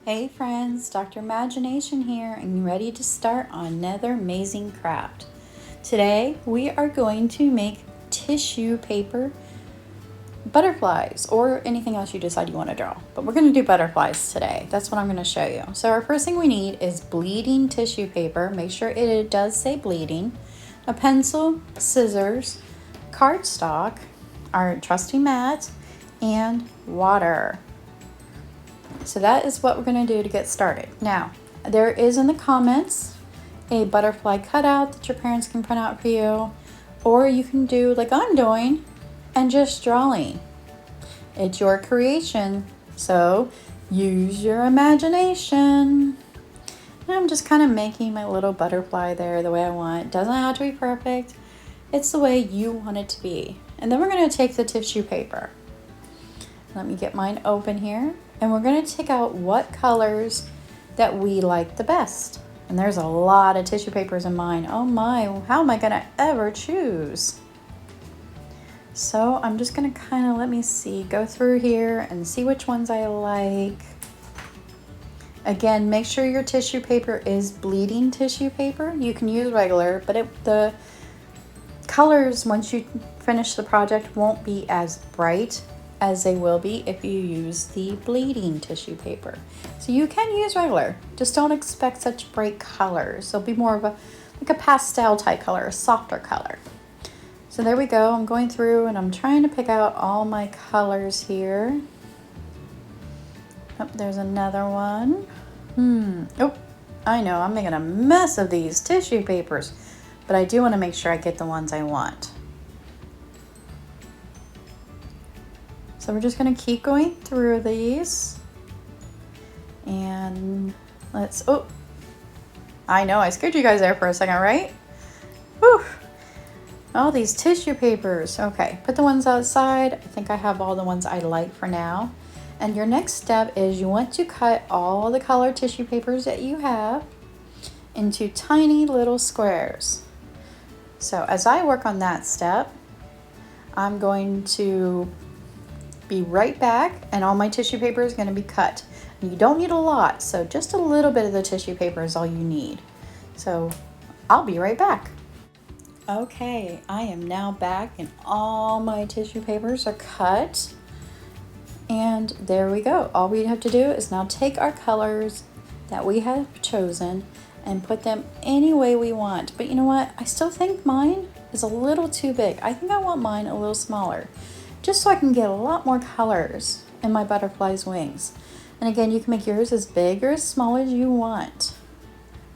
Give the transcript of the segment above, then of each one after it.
Hey friends, Dr. Imagination here and ready to start on another amazing craft. Today we are going to make tissue paper butterflies or anything else you decide you want to draw. But we're going to do butterflies today. That's what I'm going to show you. So our first thing we need is bleeding tissue paper. Make sure it does say bleeding. A pencil, scissors, cardstock, our trusty mat, and water. So that is what we're going to do to get started. Now, there is in the comments a butterfly cutout that your parents can print out for you, or you can do like I'm doing and just drawing. It's your creation, so use your imagination. And I'm just kind of making my little butterfly there the way I want. It doesn't have to be perfect. It's the way you want it to be. And then we're going to take the tissue paper. Let me get mine open here. And we're going to take out what colors that we like the best. And there's a lot of tissue papers in mine. Oh my, how am I going to ever choose? So I'm just going to kind of, let me see, go through here and see which ones I like. Again, make sure your tissue paper is bleeding tissue paper. You can use regular, but the colors, once you finish the project, won't be as bright as they will be if you use the bleeding tissue paper. So you can use regular, just don't expect such bright colors. It'll be more of like a pastel type color, a softer color. So there we go. I'm going through and I'm trying to pick out all my colors here. Oh, there's another one. Oh, I know I'm making a mess of these tissue papers, but I do want to make sure I get the ones I want. So we're just going to keep going through these. And oh, I know I scared you guys there for a second, right? Whew. All these tissue papers. Okay, put the ones outside. I think I have all the ones I like for now. And your next step is you want to cut all the colored tissue papers that you have into tiny little squares. So as I work on that step, I'm going to be right back and all my tissue paper is going to be cut. And you don't need a lot, so just a little bit of the tissue paper is all you need. So I'll be right back. Okay, I am now back and all my tissue papers are cut. And there we go. All we have to do is now take our colors that we have chosen and put them any way we want. But you know what? I still think mine is a little too big. I think I want mine a little smaller, just so I can get a lot more colors in my butterfly's wings. And again, you can make yours as big or as small as you want.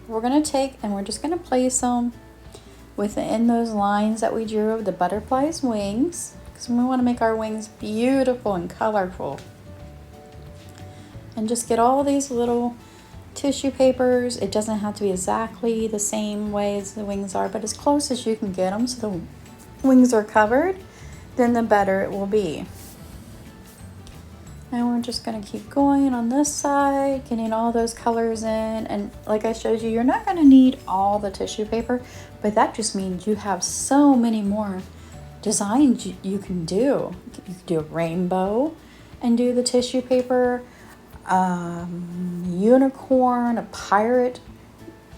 We're gonna take and we're just gonna place them within those lines that we drew of the butterfly's wings, because we wanna make our wings beautiful and colorful. And just get all these little tissue papers. It doesn't have to be exactly the same way as the wings are, but as close as you can get them so the wings are covered, then the better it will be. And we're just going to keep going on this side, getting all those colors in. And like I showed you, you're not going to need all the tissue paper, but that just means you have so many more designs you can do. You can do a rainbow and do the tissue paper, unicorn, a pirate,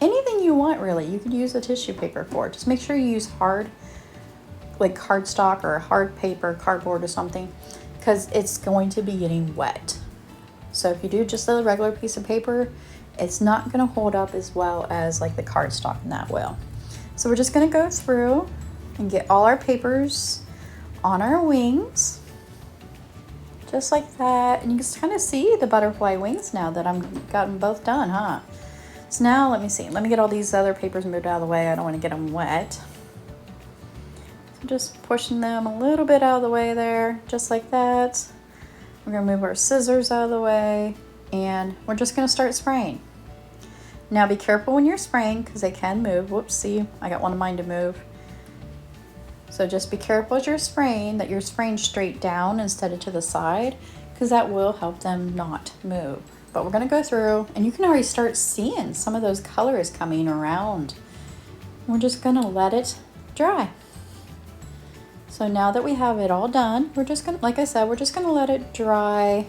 anything you want really, you could use the tissue paper for. Just make sure you use hard, like cardstock or hard paper, cardboard or something, because it's going to be getting wet. So if you do just a regular piece of paper, it's not going to hold up as well as like the cardstock, and that will. So we're just going to go through and get all our papers on our wings, just like that. And you can kind of see the butterfly wings now that I've got them both done, huh? So now let me see. Let me get all these other papers moved out of the way. I don't want to get them wet. Just pushing them a little bit out of the way there, just like that. We're going to move our scissors out of the way, and we're just going to start spraying. Now be careful when you're spraying because they can move. Whoops, see, I got one of mine to move. So just be careful as you're spraying that you're spraying straight down instead of to the side, because that will help them not move. But we're going to go through, and you can already start seeing some of those colors coming around. We're just going to let it dry. So now that we have it all done, we're just gonna, like I said, we're just gonna let it dry,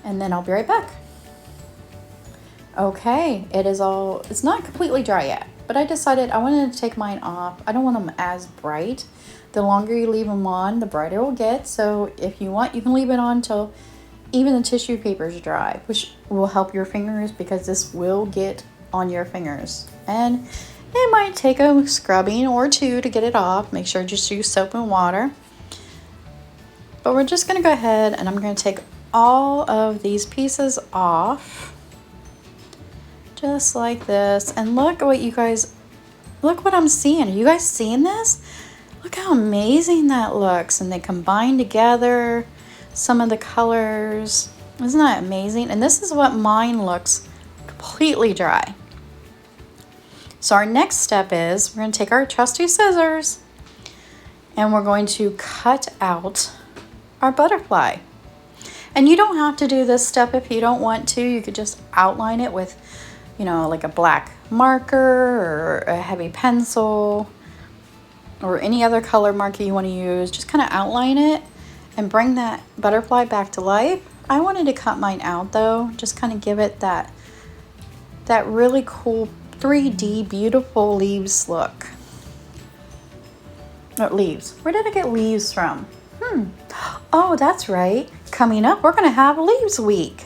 and then I'll be right back. Okay, it's not completely dry yet, but I decided I wanted to take mine off. I don't want them as bright. The longer you leave them on, the brighter it will get. So if you want, you can leave it on till even the tissue paper is dry, which will help your fingers because this will get on your fingers. And it might take a scrubbing or two to get it off. Make sure just use soap and water. But we're just gonna go ahead and I'm gonna take all of these pieces off. Just like this. And look what I'm seeing. Are you guys seeing this? Look how amazing that looks. And they combine together some of the colors. Isn't that amazing? And this is what mine looks completely dry. So our next step is we're going to take our trusty scissors and we're going to cut out our butterfly. And you don't have to do this step if you don't want to. You could just outline it with, you know, like a black marker or a heavy pencil or any other color marker you want to use. Just kind of outline it and bring that butterfly back to life. I wanted to cut mine out though, just kind of give it that really cool 3D beautiful leaves look. Leaves. Where did I get leaves from? Oh, that's right. Coming up, we're going to have Leaves Week.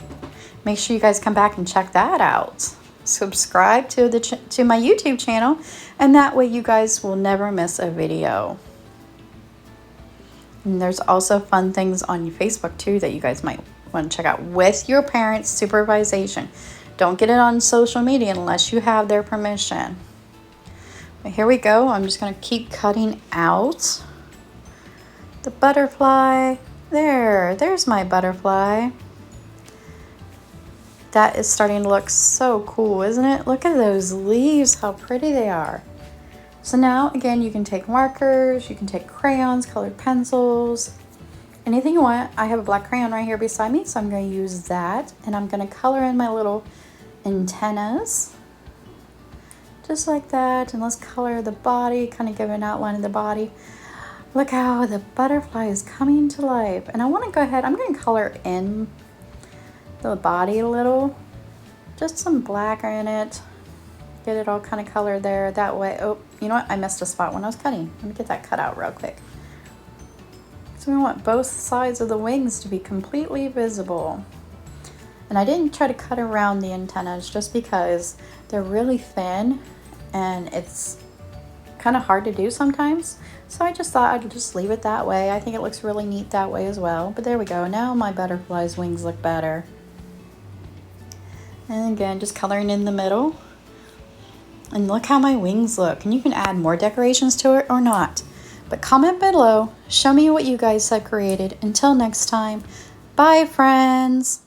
Make sure you guys come back and check that out. Subscribe to my YouTube channel, and that way you guys will never miss a video. And there's also fun things on Facebook too that you guys might want to check out with your parents' supervision. Don't get it on social media unless you have their permission. But here we go. I'm just going to keep cutting out the butterfly. There's my butterfly. That is starting to look so cool, isn't it? Look at those leaves, how pretty they are. So now, again, you can take markers, you can take crayons, colored pencils, anything you want. I have a black crayon right here beside me, so I'm going to use that. And I'm going to color in my little antennas. Just like that. And let's color the body, kind of give an outline of the body. Look how the butterfly is coming to life. And I want to go ahead, I'm going to color in the body a little. Just some black in it. Get it all kind of colored there. That way, oh, you know what? I missed a spot when I was cutting. Let me get that cut out real quick. So we want both sides of the wings to be completely visible. And I didn't try to cut around the antennas just because they're really thin and it's kind of hard to do sometimes. So I just thought I'd just leave it that way. I think it looks really neat that way as well. But there we go. Now my butterfly's wings look better. And again, just coloring in the middle. And look how my wings look. And you can add more decorations to it or not. But comment below. Show me what you guys have created. Until next time. Bye, friends.